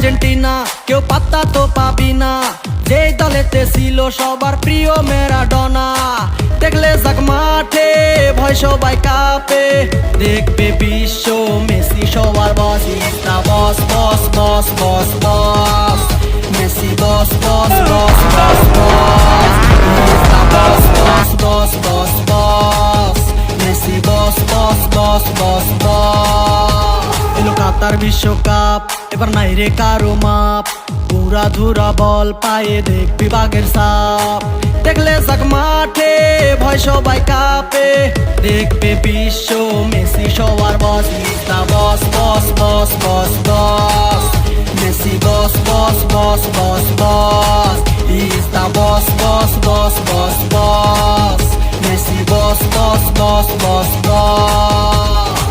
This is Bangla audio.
আর্জেন্টিনা, কেউ পাত্তা তো পাবি না। যেই দলেতে ছিল সবার প্রিয় ম্যারাডোনা, দেখলে যাক মাঠে ভয় সবাই কাঁপে। দেখবে বিশ্ব মেসি সবার boss, is the boss boss boss boss boss. Messi boss boss boss boss boss, is the boss boss boss boss boss. Messi boss boss boss boss boss. এলো কাতার বিশ্বকাপ, এবার নাই রে কারো মাপ। পুরা ধুরা বল পায়ে দেখবি বাঘের সাপ। দেখলে যাক মাঠে ভয় সবাই কাঁপে। দেখবে বিশ্ব মেসি সবার boss, is the boss boss boss boss boss. Messi boss boss boss boss boss, is the boss boss boss boss boss. Messi boss boss boss boss boss.